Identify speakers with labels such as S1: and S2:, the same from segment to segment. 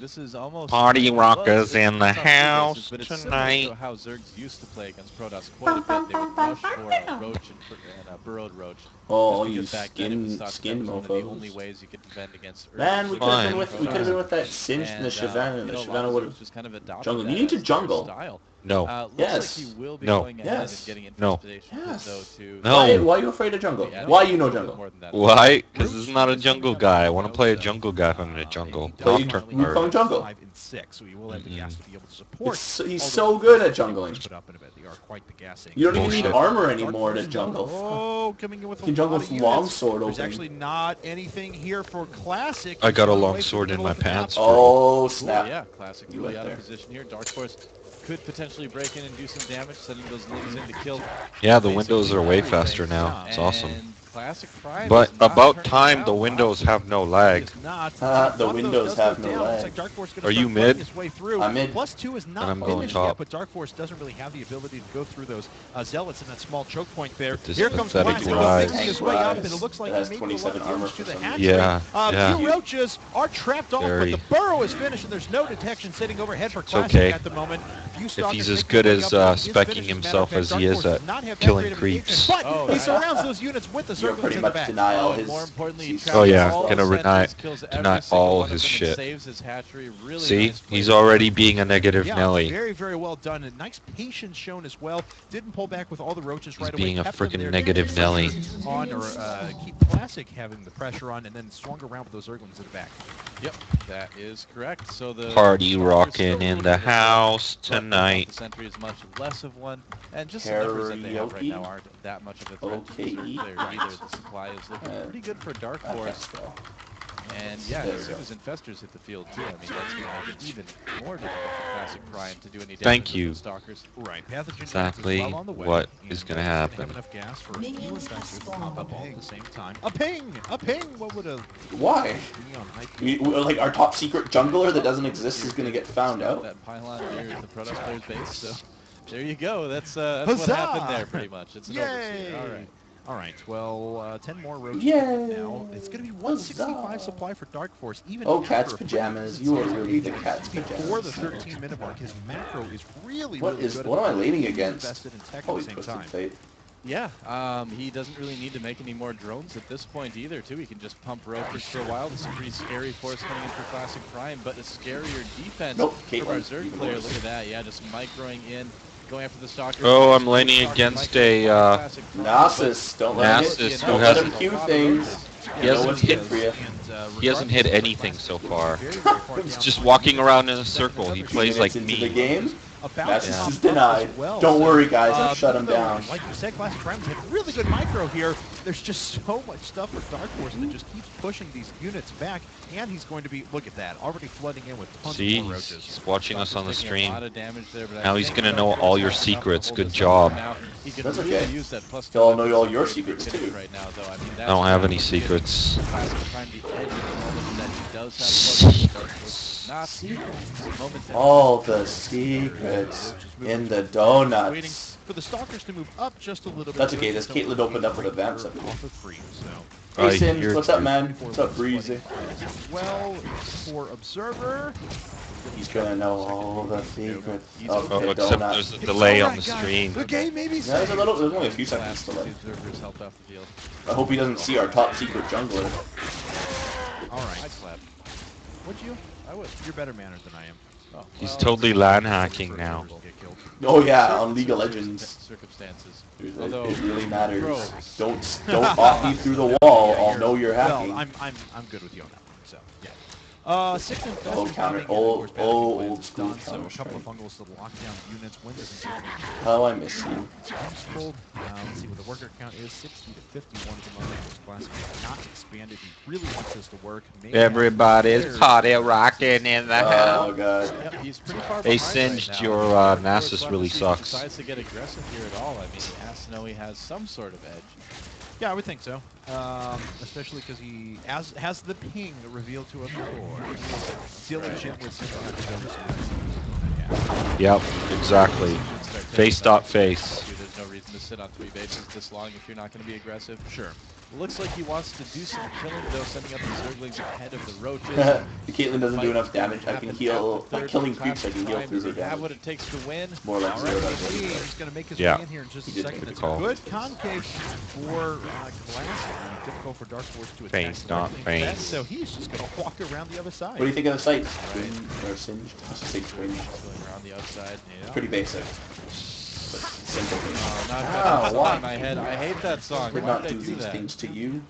S1: This is almost
S2: Party rockers
S1: well,
S2: in the
S1: it's on two bases,
S2: house
S1: but it's
S2: tonight.
S1: similar to how Zergs used to play against Protoss quite a bit. They would rush for a Roach and a Burrowed Roach.
S3: Oh,
S1: Just
S3: you
S1: because back then it was thought that was one of the
S3: mofos.
S1: only ways you could defend against early
S3: Man, we could have been
S2: Fun.
S3: with that Singed and the Shyvana, and the Shyvana would have
S1: just kind of adopted
S3: jungle.
S1: that
S3: You need to
S1: as their
S3: jungle.
S1: style.
S2: No.
S1: Looks
S3: Yes.
S1: like he will be
S2: No.
S1: going ahead
S3: Yes.
S1: and getting
S2: No.
S1: infestation
S3: Yes.
S1: though to
S2: No.
S3: Why are you afraid of jungle?
S1: Yeah, I don't
S3: Why
S1: think
S3: you know
S1: it's
S3: jungle?
S1: more than that.
S2: Why? Because this is not a jungle guy. I want to play a jungle guy if I'm in a jungle.
S3: Play
S2: Nocturne
S3: Wukong
S2: card.
S3: jungle.
S4: 5 and 6, so he will have the gas to be able to support.
S3: He's so good at jungling.
S4: Put up in a bit. They are quite the gassing.
S3: You don't even need
S2: Bullshit.
S3: armor anymore to jungle.
S4: Oh, coming in with
S3: You can
S4: a
S3: jungle
S4: lot of
S3: with
S4: units.
S3: longsword
S4: There's
S3: open.
S4: actually not anything here for Classic.
S2: I got a
S4: He's
S2: long
S4: away from
S2: sword
S4: the
S2: in
S4: middle
S2: my
S4: of the map.
S2: pants.
S3: Oh
S1: Ooh,
S3: snap!
S1: yeah, classic.
S3: You
S1: Really
S3: went
S1: out
S3: there.
S1: of position here. Dark Force could potentially break in and do some damage, sending those lings in to kill.
S2: Yeah, the windows are way faster now. It's awesome.
S1: And Classic Prime
S2: But
S1: is not
S2: about
S1: turning
S2: time
S1: around.
S2: the windows have no lag.
S4: It's not.
S3: The
S4: One of those
S3: windows
S4: does
S3: have
S4: go
S3: no
S4: down. Looks
S3: lag.
S4: like Dark Force gonna
S2: Are you
S4: start fighting
S2: mid?
S4: his way through.
S3: I'm mid.
S4: +2 is not
S2: And I'm going
S4: finished
S2: top.
S4: yet, but Dark Force doesn't really have the ability to go through those Zealots in that small choke point there.
S2: With this
S4: Here comes
S2: pathetic
S4: Classic.
S2: rise.
S4: He's making his way up, and it looks
S3: It
S4: like
S3: has
S4: he may be the
S3: 27
S4: one
S3: armor
S4: to
S3: for
S4: the
S3: some
S4: hatchery.
S3: reason.
S2: Yeah,
S4: Few
S2: yeah.
S4: roaches are trapped off,
S2: Very.
S4: but the burrow is finished, and there's no detection sitting overhead for Classic
S2: okay.
S4: at the moment. Few
S2: If
S4: stalkers
S2: he's as
S4: making
S2: good
S4: their way
S2: as
S4: up, and he is
S2: speccing
S4: finished.
S2: himself
S4: Matter of
S2: as
S4: fact,
S2: he
S4: Dark
S2: is
S4: Force
S2: at
S4: does not have that
S2: killing
S4: great of
S2: creeps.
S4: engagement,
S1: Oh,
S4: but he
S1: right.
S4: surrounds those units with the
S3: You're
S4: circles
S3: pretty
S4: in the
S3: much
S4: back.
S3: denial
S1: Oh,
S3: his.
S1: more importantly,
S3: he's-
S1: traps
S2: Oh, yeah,
S1: all
S2: gonna
S1: the
S2: deny-
S1: sentries, kills every
S2: deny
S1: single
S2: all
S1: one of
S2: his
S1: them, and
S2: shit.
S1: saves his hatchery. Really
S2: See,
S1: nice play
S2: he's
S1: there.
S2: already being a negative
S4: Yeah,
S2: Nelly.
S4: very, very well done. And nice patience shown as well. Didn't pull back with all the roaches right
S2: being
S4: away.
S2: a
S4: Kept them
S2: frickin'
S4: there,
S2: negative
S4: keep
S2: Nelly.
S4: pressure on, or keep Classic having the pressure on, and then swung around with those Zerglings in the back.
S1: Yep, that is correct. So the
S2: Party
S1: Stalkers
S2: rocking
S1: still a
S2: in
S1: little
S2: the
S1: bit of a
S2: house
S1: threat, but
S2: tonight.
S1: The sentry is much less of one, and just the numbers that they have right
S3: Karaoke?
S1: now aren't that much of a threat to the
S3: Okay.
S1: Zerg players either. The supply is looking pretty good for Dark Force. And yeah,
S3: There
S1: as
S3: we
S1: soon
S3: go.
S1: as Infestors hit the field too, I mean, that's going to make it even more difficult for Classic Prime to do any damage
S2: Thank
S1: with
S2: you.
S1: the Stalkers.
S4: Right, Pathogen
S2: Exactly
S4: well on the way,
S2: what
S4: and,
S2: is gonna
S4: he's
S2: happen.
S4: Have enough gas for a few
S5: Minions have
S4: Infestors to pop up all at
S5: spawned.
S4: the same time. A ping! A ping! What would a
S3: Why?
S4: neon IP
S3: Like our top secret jungler that doesn't exist is gonna get found out.
S1: That pylon near the Protoss player's base, so there you go. That's what happened there, pretty much. It's an overseer. All right.
S4: All right, well, 10 more roaches
S3: Yay!
S4: now. It's going to be 165
S3: Huzzah!
S4: supply for Dark Force. Even
S3: Oh,
S4: after
S3: cat's
S4: a
S3: pajamas.
S4: pretty
S3: You are
S4: consistent
S3: really the
S4: engagement
S3: cat's
S4: before the
S3: pajamas.
S4: 13-minute mark. His macro is really,
S3: What
S4: really
S3: is?
S4: good.
S3: What am I leaning
S4: He's
S3: against?
S4: invested in tech at
S3: Holy
S4: the same
S3: twisted
S4: time.
S3: fate.
S1: Yeah, he doesn't really need to make any more drones at this point either, too. He can just pump roaches for a while. This is a pretty scary force coming in for Classic Prime, but a scarier defense
S3: Nope,
S1: from our
S3: Caitlyn,
S1: Zerg
S3: even
S1: player.
S3: worse.
S1: Look at that. Yeah, just microing in, going after the Stalker.
S2: Oh, I'm leaning against a,
S3: Nasus, don't let him
S2: Nasus
S3: hit.
S2: who
S3: Don't let
S2: hasn't-
S3: him cue things.
S2: He
S3: No
S2: hasn't
S3: one's
S2: hit-
S3: hit for you.
S2: He hasn't hit anything so far.
S4: He's
S2: He's just walking around in a circle. He plays like
S3: Minutes into the
S2: me.
S3: game. Nasus
S2: Yeah.
S3: is denied. Don't worry, guys. I'll shut him
S4: even though,
S3: down.
S4: Like you said, Classic Prime had really good micro here. There's just so much stuff for Dark Force that just keeps pushing these units back, and he's going to be, look at that, already flooding in with tons
S2: See,
S4: more roaches.
S2: he's watching us on the
S1: Taking a
S2: stream.
S1: lot of damage there, but I
S2: Now he's
S1: think
S2: gonna
S1: Dark
S2: know
S1: Force
S2: all your
S1: has enough to
S2: secrets.
S1: hold
S2: Good
S1: this
S2: job.
S1: up now. He could
S3: That's
S1: really
S3: okay.
S1: use that plus
S3: They'll
S1: two
S3: know all your
S1: finish
S3: secrets, too.
S1: right now, though. I mean,
S2: I don't
S1: that's
S2: have
S1: what
S2: any
S1: he's getting
S2: secrets.
S1: Classic Prime the edge at the moment that he does have Dark Force not momentarily.
S3: All the secrets in the donuts.
S4: Waiting for the Stalkers to move up just a little bit.
S3: That's okay, this Caitlyn opened up with a vamp
S4: off of free, so.
S3: Hey,
S2: I
S3: Sin,
S2: hear
S3: what's up,
S2: you.
S3: man? What's up, Breezy?
S4: Well, for Observer.
S3: He's gonna know all the secrets
S2: Oh,
S3: of the
S2: except
S3: donut.
S2: there's a delay on the stream.
S4: The game maybe
S3: Yeah, there's only a few seconds
S1: Last
S3: delay.
S1: two observers helped off the field.
S3: I hope he doesn't see our top secret jungler.
S4: All right.
S1: I'd clap.
S4: Would you?
S1: I would.
S4: You're better mannered than I am.
S1: Oh,
S2: He's
S1: well,
S2: totally LAN hacking now.
S4: Get killed.
S3: Oh yeah, on League of Legends.
S1: Circumstances.
S3: It
S1: Although,
S3: really matters.
S1: Pros.
S3: Don't off me through the wall. I'll know you're hacking.
S4: Well, I'm good with you on that one. So yeah. 6 Infestors
S3: Old counter-
S4: coming in, of course,
S3: old
S4: Battlefield
S3: old
S4: is
S3: school
S4: done, so a couple of
S3: Counter-Strike.
S4: fungals to lock down units. Windows and
S3: How I miss you.
S4: Homeschooled. Let's see what the worker count is. 60 to 51 at the moment. This class has not expanded. He really wants this to work. Maybe
S2: Everybody's party rocking in the house.
S3: Oh god.
S1: Yep, he's pretty far
S2: They
S1: behind
S2: singed
S1: right now.
S2: your,
S1: Of course,
S2: Nasus
S1: we'll
S2: really
S1: have to see if he
S2: sucks.
S1: decides to get aggressive here at all. I mean, he has to know he has some sort of edge.
S4: Yeah, I would think so. Especially because he has the ping revealed to us before. Diligent with sending out the bonus.
S2: Yep, exactly.
S1: Should start
S2: Face
S1: taking
S2: dot
S1: back.
S2: face.
S1: There's no reason to sit on 3 bases this long if you're not going to be aggressive.
S4: Sure.
S1: Looks like he wants to do some killing, though, sending up the Zerglings ahead of the Roaches.
S3: The Caitlyn doesn't do enough damage. I can heal, by killing creeps, I can heal through their
S1: Have what
S3: damage.
S1: it takes to win.
S3: More like
S4: All
S3: 0
S4: right,
S3: damage.
S4: he's going to make his
S2: Yeah.
S4: way in here in just a
S3: He did
S4: second.
S3: make a
S4: It's a
S2: call.
S4: good concave for Classic. Difficult for Dark Force to attack.
S2: Feint, not
S4: directly into that,
S2: feint.
S4: So he's just going to walk around the other side.
S3: What do you think of the sight? Twin or singed? I should say twinge.
S1: Going around the outside.
S4: Yeah.
S3: Pretty basic. But simple.
S1: Oh, not
S3: Ah,
S1: that song
S3: why?
S1: in my head. I hate that song.
S3: Would
S1: Why
S3: not
S1: did I
S3: do
S1: do
S3: these
S1: that?
S3: things to you,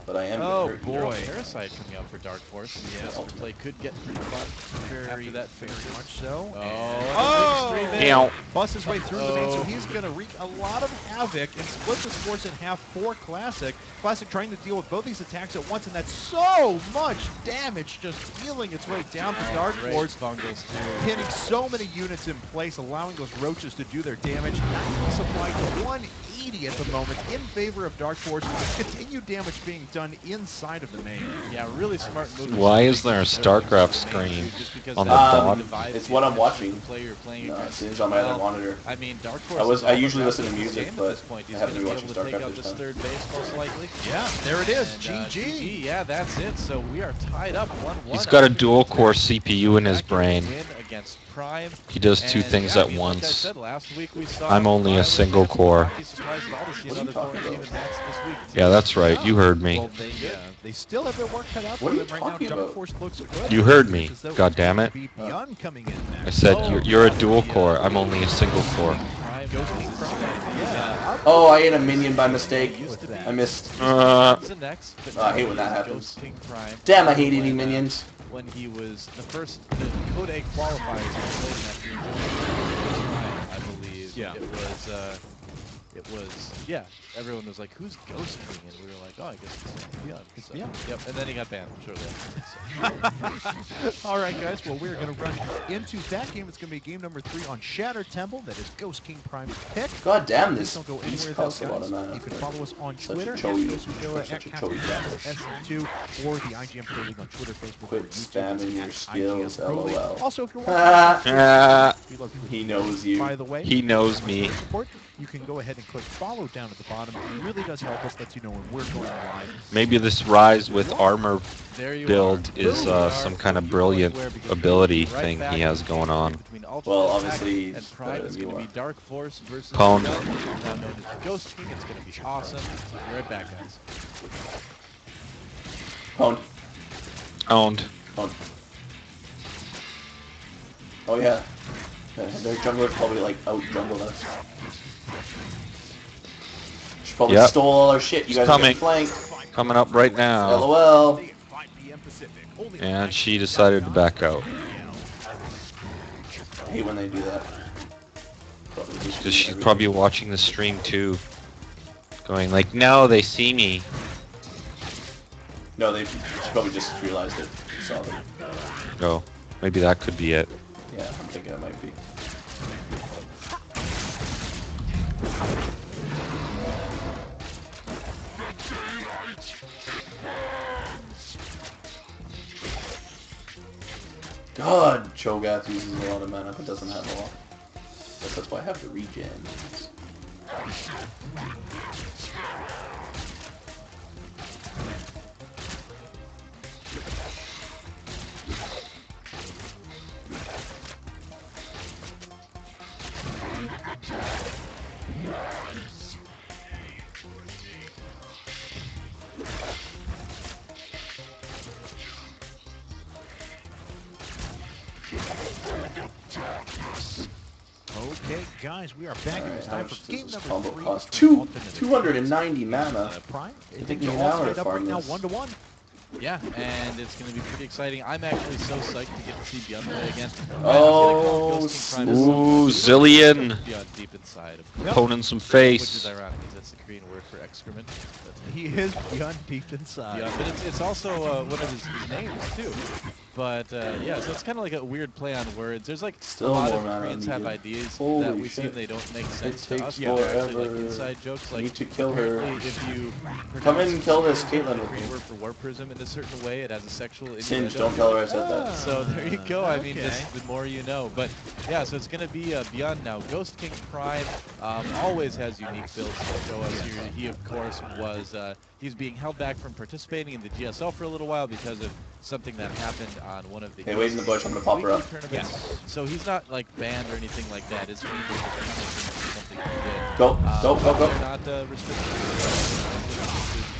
S3: but I am
S1: Oh
S3: gonna hurt you.
S1: boy,
S4: Boy.
S1: Parasite coming out for Dark Force.
S4: Yeah.
S1: This play could get pretty fun.
S4: Very,
S1: After that
S4: very
S1: finishes.
S4: much so.
S1: Oh,
S4: Oh!
S1: extreme
S2: Meow.
S4: Busts his way through the main, so
S1: Oh.
S4: he's going to wreak a lot of havoc and split this force in half for Classic. Classic trying to deal with both these attacks at once, and that's so much damage just feeling its way down to Dark
S1: Great
S4: Force.
S1: bungles too.
S4: Hitting so many units in place, allowing those roaches to do their damage. 90 supply to 180 at the moment in favor of Dark Force. Continued damage being done inside of the main.
S1: Yeah, really smart move.
S2: Why is there a StarCraft screen
S1: Just because
S2: on the
S1: that
S2: bottom?
S1: divides
S3: It's
S1: the
S3: what I'm
S1: attention of
S3: watching.
S1: the player you're playing
S3: No,
S1: against.
S3: it's on my other
S1: Well,
S3: monitor.
S1: I mean, Dark Force.
S3: I usually listen to music,
S1: game at
S3: but
S1: this point. He's
S3: I haven't
S1: gonna
S3: been
S1: be able
S3: watching
S1: to take
S3: StarCraft
S1: out
S3: this
S1: this
S3: time.
S1: third base most likely.
S4: Yeah, there it is.
S1: And,
S4: GG.
S1: Yeah, that's it. So we are tied up 1-1.
S2: He's got a dual-core CPU in his
S1: Back in the
S2: brain.
S1: win against Prime.
S2: He does two
S1: And,
S2: things
S1: yeah, I
S2: at
S1: mean, like I
S2: once.
S1: said, last week we saw
S2: I'm only a
S1: Prime
S2: single
S1: was
S2: core.
S1: not be surprised at all to see
S3: What are you
S1: another core
S3: talking
S1: team
S3: about?
S1: advance this week.
S2: Yeah, that's right. You heard me.
S4: Well, they still have their work cut out
S3: What
S4: for
S3: are
S4: them
S3: you
S4: right now.
S3: talking
S4: Dark
S3: about?
S4: Force looks good.
S2: You heard me.
S4: As though
S2: God
S4: it's
S2: damn
S4: going
S2: it.
S4: to be Beyond coming in
S2: I
S4: next.
S2: said
S1: Oh,
S2: you're a
S1: yeah.
S2: dual core. I'm only a single core.
S1: Prime
S4: Ghost
S1: goes
S4: King
S1: to
S4: Prime.
S1: Prime.
S4: Yeah.
S3: Oh, I ate a minion by mistake.
S1: Used to be.
S3: I missed.
S1: He's a next, but
S3: Oh, I hate
S1: now
S3: when that
S1: he's
S3: happens.
S1: Ghost King Prime.
S3: Damn, I hate eating
S1: When,
S3: minions.
S1: When he was the Code A qualifiers, he played in that game. Prime, I believe.
S4: Yeah.
S1: It was, yeah, everyone was like, who's Ghost King? And we were like, oh, I guess it's Beyond.
S4: It's
S1: So,
S4: Beyond.
S1: Yep, and then he got banned shortly after. So.
S4: All right, guys. Well, we're going to run into that game. It's going to be game number 3 on Shattered Temple. That is Ghost King Prime's pick.
S3: God damn,
S4: Please
S3: this
S4: don't go
S3: beast
S4: anywhere though,
S3: costs a lot
S4: guys.
S3: of mana.
S4: You can follow us on
S3: Such a
S4: Twitter,
S3: choey-
S4: @GhostOfGoa,
S3: such a
S4: at
S3: choey
S4: S2, or the IGM Pro League on Twitter, Facebook,
S3: Quit
S4: or YouTube.
S3: spamming your
S4: at
S3: skills,
S4: IGM Pro League.
S3: LOL.
S4: Also, if you're
S3: Ah,
S4: watching, we love you.
S3: he knows you.
S4: By the way,
S2: He knows me.
S4: support, you can go ahead and click follow down at the bottom. It really does help us, lets you know when we're going live.
S2: Maybe this Rise with armor
S1: There you
S2: build
S1: are.
S2: is
S1: Boom.
S2: some kind of
S1: You're
S2: brilliant
S1: going where because
S2: ability
S1: right
S2: thing
S1: back
S2: he has going on.
S1: between Ultra
S3: Well,
S1: Attack
S3: obviously,
S1: and Prime. It's
S3: you
S1: going to be
S3: are.
S1: Dark Force versus
S2: Pwned.
S1: Beyond, now known as the Ghost King. It's going to be awesome. Be right back, guys.
S3: Pwned.
S2: Owned.
S3: Pwned. Oh yeah. Their jungler probably like out jungled us. She probably
S2: Yep.
S3: stole all our shit. You
S2: She's
S3: guys are
S2: coming.
S3: getting flanked.
S2: Coming up right now.
S3: LOL.
S2: And she decided to back out.
S3: I hate when they do that.
S2: Because she's probably watching the stream too. Going like, no, they see me.
S3: No, she probably just realized it. Saw them.
S2: Oh, maybe that could be it.
S3: Yeah, I'm thinking it might be. God, Cho'Gath uses a lot of mana but doesn't have a lot. Guess that's why I have the regen.
S4: Okay, guys, we are back in this
S3: How
S4: time
S3: much
S4: for
S3: does
S4: game
S3: this
S4: number
S3: combo
S4: 3.
S3: cost?
S4: between Alternate and
S3: 290 mana.
S4: Prime.
S3: You think
S4: Things
S3: you
S4: are
S3: know
S4: all
S3: how to
S4: straight up right
S3: farm
S4: now,
S3: this?
S4: 1-1.
S1: Yeah, and it's going to be pretty exciting. I'm actually so psyched to get to see Beyond play again.
S3: Oh,
S2: Ooh, Zillion.
S1: Beyond deep inside of
S4: Yep.
S2: Poning some
S1: Which is
S2: face.
S1: ironic because that's the Korean word for excrement. But,
S4: He is beyond deep inside.
S1: yeah, but it's also one of his names too. But yeah, so it's kind of like a weird play on words. There's like
S3: Still
S1: a lot
S3: more
S1: of
S3: mana
S1: Koreans have
S3: needed.
S1: ideas
S3: Holy
S1: that we
S3: shit.
S1: seem they don't make sense to
S3: takes
S1: us. But they're actually like
S3: forever.
S1: inside jokes.
S3: I
S1: Like
S3: need to kill her.
S1: apparently if you
S3: Come in and kill this
S1: pronounce
S3: Caitlyn
S1: the
S3: with
S1: Korean
S3: me.
S1: word for War Prism in in a certain way. It has a sexual
S3: Singe,
S1: innuendo.
S3: don't tell her I said that.
S1: So there you go. I mean,
S4: Okay.
S1: just the more you know. But yeah, so it's going to be Beyond now. Ghost King Prime always has unique builds to show us here. He, of course, was he's being held back from participating in the GSL for a little while because of something that happened on one of the
S3: Hey, wait in the bush. I'm gonna pop her
S1: weekly
S3: up.
S1: tournaments. So he's not like banned or anything like that. It's something he did.
S3: Go, go, go,
S1: They're
S3: go.
S1: not restricted.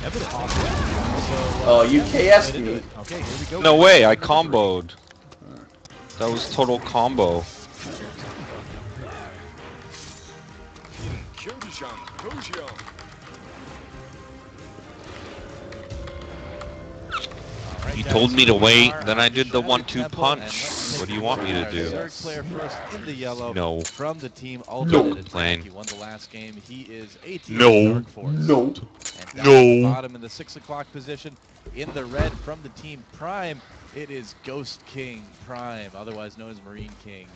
S4: Evident.
S1: So,
S3: Oh, you KS'd
S1: get into
S3: me.
S1: it.
S4: Okay, here we go.
S2: No way, I comboed. That was total combo.
S1: Alright,
S2: You
S1: guys,
S2: told me to
S1: here we
S2: wait,
S1: are
S2: then I
S1: on
S2: did the
S1: Shattered
S2: 1-2
S1: Temple, and
S2: punch.
S1: let's
S2: What do
S1: take
S2: you want me to
S1: our
S2: do?
S1: Zerg player first in the yellow
S2: No.
S1: from the team
S2: No.
S1: Ultimate Attack.
S2: Playing.
S1: He won the last game. He is 18
S2: No.
S1: Dark Force.
S3: No.
S1: And down
S2: No.
S1: at the bottom in the 6 o'clock position in the red from the team Prime, it is Ghost King Prime, otherwise known as Marine King.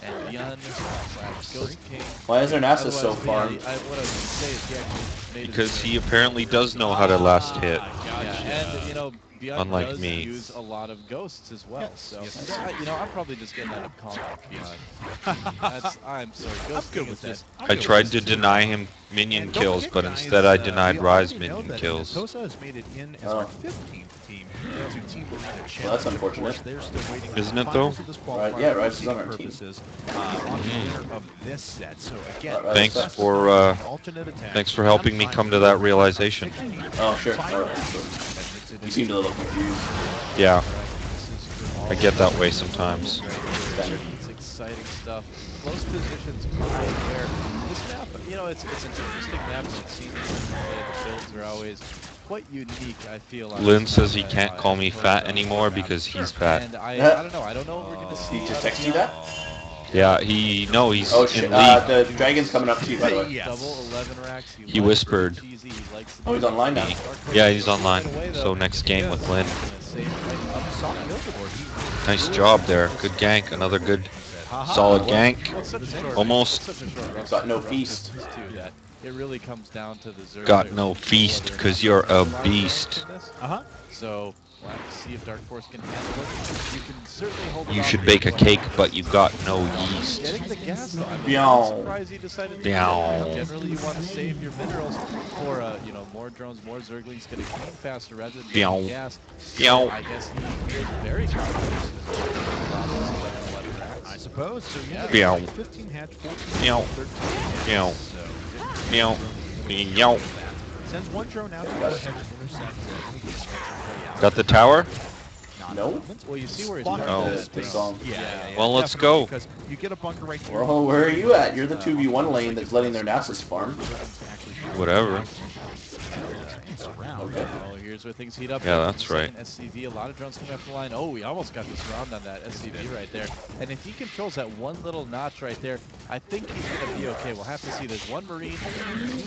S1: And Beyond / Ghost King.
S3: Why is their Nasus so
S1: Otherwise,
S3: far?
S1: yeah, what I was going to say is he actually made his
S2: Because
S1: way.
S2: he apparently does know how to last hit.
S1: Yeah, and you know, Beyond
S2: Unlike
S1: does
S2: me.
S1: use a lot of ghosts as well.
S4: Yes,
S1: So,
S4: yes.
S1: you know, I'm probably just getting out of calling it Beyond. I'm sorry, Ghost
S4: good
S1: King
S4: with
S1: is just.
S2: I tried to deny him minion
S4: And don't
S2: kills,
S4: forget,
S2: but
S4: guys,
S2: instead I
S4: we
S2: denied Rise
S4: already know
S2: minion
S4: that
S2: kills.
S4: Tosa has made it in as
S3: Oh.
S4: our 15th team to Team Marina Challenge.
S3: Well, that's
S4: Of
S3: unfortunate.
S4: course, they're still waiting for
S2: Isn't
S4: the
S2: it, though?
S4: finals of this
S3: Right,
S4: qualifier
S3: yeah,
S4: for
S3: Rise is on
S4: seeding
S3: our team.
S4: purposes, on the winner of this set. So again,
S3: Right,
S2: Thanks
S3: that's
S2: for,
S4: alternate attack.
S2: thanks for helping me come to that realization.
S3: Oh, sure. Alright. You seemed a little confused.
S2: Yeah, I get that way sometimes.
S1: It's exciting stuff. Close positions right there. This map, you know, it's an interesting map. It seems the builds are always quite unique, I feel. on
S2: Lynn
S1: this
S2: says he
S1: map.
S2: can't call me
S1: Tosa
S2: fat
S1: on
S2: anymore
S1: map.
S2: because he's fat.
S1: And I don't know. I don't know if we're going to see.
S3: He just texted you that?
S2: Yeah, he's
S3: Oh shit,
S2: in league.
S3: the dragon's coming up to you, by the way.
S4: Yes.
S1: Double 11 racks.
S2: He
S1: likes
S2: whispered.
S1: the cheesy, he likes the
S3: Oh, he's online now.
S2: Yeah, he's online. So next game with Lynn. Nice job there. Good gank. Another good solid gank.
S1: Well, it's such a short-
S2: Almost.
S1: it's such a short rest
S3: Got no
S1: of
S3: feast.
S1: business, too, that it really comes down to the Zerg
S2: Got
S1: players
S2: no
S1: who
S2: feast
S1: whether or
S2: 'cause
S1: not
S2: you're
S1: they're
S2: a
S1: alive
S2: beast.
S1: from this.
S4: Uh-huh.
S1: So we'll have to see if Dark Force can handle it. You can certainly hold it
S2: You
S1: off
S2: should
S1: for
S2: bake a
S1: one
S2: cake,
S1: round.
S2: but you got no yeast.
S1: Getting the gas though, I'm
S3: Meow.
S1: surprised he decided to do
S2: Meow.
S1: that. Generally you want to save your minerals for you know, more drones, more Zerglings getting clean faster rather than
S2: Meow.
S1: getting gas.
S2: Meow.
S1: So I guess he feels very confident.
S4: I suppose. So yeah,
S2: Meow.
S4: 15 hatch, 14
S2: Meow.
S4: 13.
S2: Meow.
S4: So
S2: Meow. Meow.
S4: sends one drone out to go ahead and intercept any construction play out.
S2: Got the tower?
S4: Not
S3: No.
S4: at the moment.
S1: Well, you see where he's
S4: Block
S2: Oh.
S1: targeted.
S3: The song.
S4: Yeah.
S2: Well, let's
S4: definitely,
S2: go.
S4: Because you get a bunker right here.
S3: Well, where are you at? You're the 2v1 lane that's letting their Nasus farm.
S2: Whatever.
S3: Okay.
S1: Oh, here's where things heat up.
S2: Yeah, that's right.
S1: Second SCV, a lot of drones coming off the line. Oh, we almost got this round on that SCV right there. And if he controls that one little notch right there, I think he's going to be okay. We'll have to see. There's one Marine, 2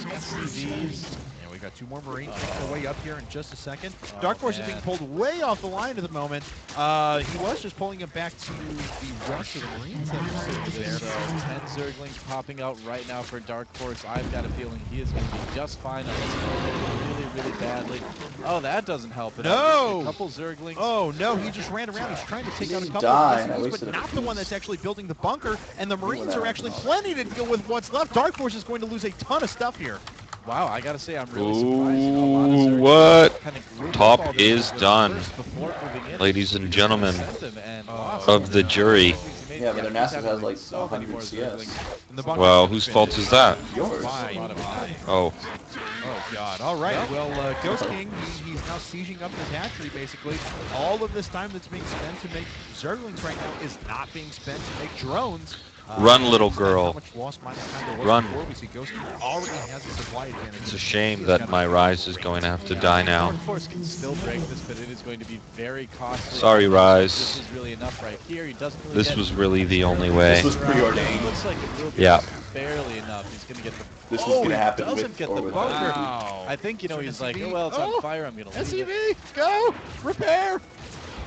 S1: SCVs.
S4: And we got 2 more Marines on the way up here in just a second.
S1: Oh,
S4: Dark Force is
S1: man.
S4: being pulled way off the line at the moment. He was just pulling him back to the rest of the Marines that were sitting there.
S1: So 10 Zerglings popping out right now for Dark Force. I've got a feeling he is going to be just fine unless he really, really badly. Oh, that doesn't help at all.
S4: No!
S1: A couple Zerglings.
S4: Oh no, he just ran around. He's trying to take out a
S3: He
S4: couple
S3: died. I
S4: of
S3: wasted
S4: SCVs, but
S3: a
S4: not the one
S3: piece.
S4: that's actually building the bunker. And the Marines
S3: that
S4: are actually plenty to deal with what's left. Dark Force is going to lose a ton of stuff here.
S1: Wow, I gotta say, I'm really surprised. You know, a lot of
S2: Ooh,
S1: Zerglings
S2: what?
S1: kind of grouped
S2: Top
S1: up all this
S2: is
S1: stuff
S2: done,
S1: first before moving in.
S2: ladies and gentlemen
S1: And
S2: of the jury.
S3: Yeah, but their
S1: he's
S3: Nasus
S1: having,
S3: has
S1: like
S3: like
S1: so many
S3: 100
S1: more
S3: CS.
S1: Zerglings.
S4: And the bunker
S2: Well,
S4: is
S2: whose
S4: finished.
S2: fault is that?
S3: Yours.
S4: Fine.
S1: A lot of mine.
S2: Oh,
S4: Oh God! All right. Well, Ghost King, he's now sieging up his hatchery. Basically, all of this time that's being spent to make Zerglings right now is not being spent to make drones.
S2: Run, little
S4: How
S2: girl.
S4: much lost minus time there was
S2: Run.
S4: before. We see Ghost King already has a supply advantage.
S2: it's a shame that my Rise is going to have to die now.
S1: Dark Force can still break this, but it is going to be very costly.
S2: Sorry,
S1: This
S2: Rise.
S1: is really enough right here. He doesn't really
S2: This
S1: get
S2: was really the only way.
S3: This was preordained.
S1: Looks like it will be
S2: Yeah.
S1: barely enough. He's going to get the.
S3: This was
S1: oh,
S3: gonna
S1: he
S3: happen
S1: doesn't
S3: with
S1: get
S3: or
S1: the
S3: without.
S1: bunker.
S4: Wow.
S1: I think, you know, he's like,
S4: SCV.
S1: oh, well, it's
S4: Oh,
S1: on fire. I'm going to leave it.
S4: SCV, go repair.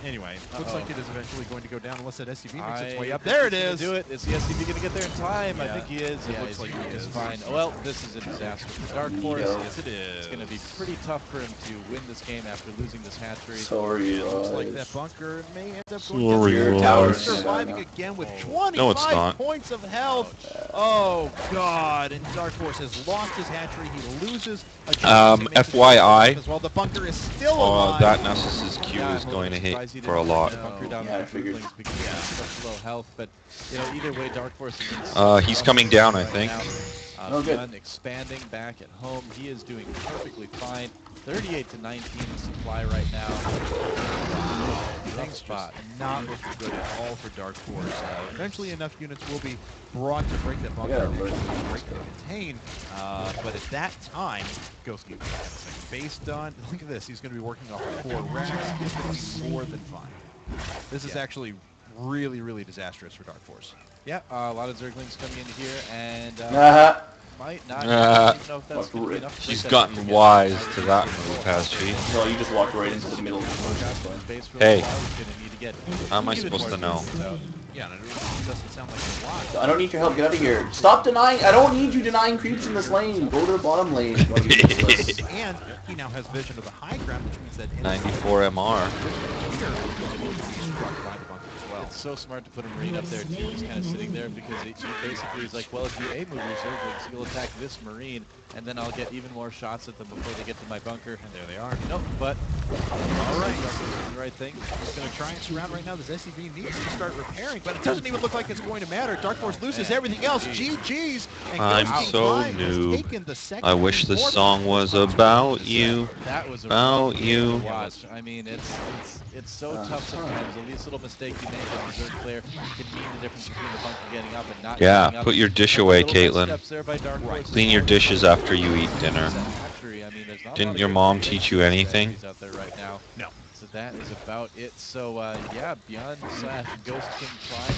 S4: Anyway, looks
S1: Uh-oh.
S4: like it is eventually going to go down unless that SCV makes its
S1: I
S4: way up.
S1: think
S4: There it
S1: he's gonna
S4: is.
S1: Do it. Is the SCV going to get there in time? I
S4: Yeah,
S1: think he is.
S4: it
S1: Yeah,
S4: looks like he
S1: is
S4: is.
S1: fine. Well, this is a disaster for Dark Horse.
S4: Yes, it is.
S1: It's going to be pretty tough for him to win this game after losing this hatchery.
S3: Sorry,
S4: It looks like that
S3: Raj.
S4: bunker may end up
S2: Sorry,
S4: going
S3: Your
S4: down.
S3: tower's
S2: Raj.
S4: Surviving
S3: gonna die
S4: again with
S1: Oh.
S4: 25
S2: No, it's not.
S4: points of health. Oh, God. And Dark Horse has lost his hatchery. He loses a
S2: FYI.
S4: as well. The bunker is still
S2: Oh,
S4: alive.
S2: that Nessus Q
S1: Yeah,
S2: is
S1: I'm
S2: going to hit
S1: surprised he
S2: for a
S1: didn't
S2: lot.
S1: put the bunker down
S3: Yeah, I
S1: with the
S3: figured.
S1: Zerglings because he has such low health. But you know, either way, Dark Force is in
S2: He's
S1: rough
S2: coming
S1: shape
S2: down, I
S1: right
S2: think.
S1: now.
S3: Oh, good.
S1: Beyond expanding back at home, he is doing perfectly fine. 38 to 19 supply right now. Rough
S4: Things
S1: spot.
S4: just not looking good at all for Dark Force. Eventually, enough units will be brought to break that bunker
S3: Yeah,
S4: and
S3: but-
S4: actually break the contain. But at that time, Ghost King second base done. Look at this. He's going to be working off of 4 racks. He's going to be more than fine. This is
S1: Yeah.
S4: actually really, really disastrous for Dark Force.
S1: Yeah, a lot of Zerglings coming in here, and
S3: Haha.
S1: might not.
S2: Uh,
S1: I don't even know if that's
S3: Fuck,
S1: gonna be
S3: Rick.
S1: enough to
S2: She's
S1: break that
S2: gotten
S1: bunker
S2: wise
S1: again.
S2: to that move, has she?
S3: Well, you just walked right into the middle of the
S1: Got
S3: ocean.
S1: space for
S2: Hey.
S1: a while. He's gonna need to get
S2: How am I
S1: even
S2: supposed
S1: more
S2: to know?
S1: units out.
S4: Yeah, and it doesn't sound like a lot.
S3: I don't need your help. Get out of here. Stop denying. I don't need you denying creeps in this lane. Go to the bottom lane. Like, you're useless.
S4: And he now has vision of the high ground, which means that any
S2: 94 MR.
S4: here is going to be struck by the bunker as well.
S1: It's so smart to put a Marine up there too, just kind of sitting there because he basically is like, well, if you A-move your Zerglings, you'll attack this Marine, and then I'll get even more shots at them before they get to my bunker.
S4: And there they are.
S1: Nope, but
S4: All right.
S1: the right thing.
S4: He's going to try and surround right now. This SCV needs to start repairing, but it doesn't even look like it's going to matter. Dark Force loses
S1: Man,
S4: everything else.
S1: GG.
S4: GG's. And
S2: I'm
S4: Ghost King
S2: so
S4: Prime has
S2: noob.
S4: taken the second
S2: I wish
S4: and
S2: this
S4: fourth
S2: song was about you.
S1: That was a
S2: About
S1: rough game
S2: you.
S1: to watch. I mean, it's so tough sometimes. The least little mistake you make as a Zerg player can mean the difference between the bunker getting up and not
S2: Yeah,
S1: getting up.
S2: put your dish
S1: And
S2: away,
S1: little
S2: Caitlin.
S1: missteps there by Dark Horse.
S2: Clean your dishes after you eat dinner.
S1: Hatchery, I mean, there's not a lot
S2: Didn't
S1: of
S2: your
S1: good
S2: mom
S1: strategies
S2: teach you anything?
S1: out there right now.
S4: No.
S1: So that is about it. So yeah, Beyond / Ghost King Prime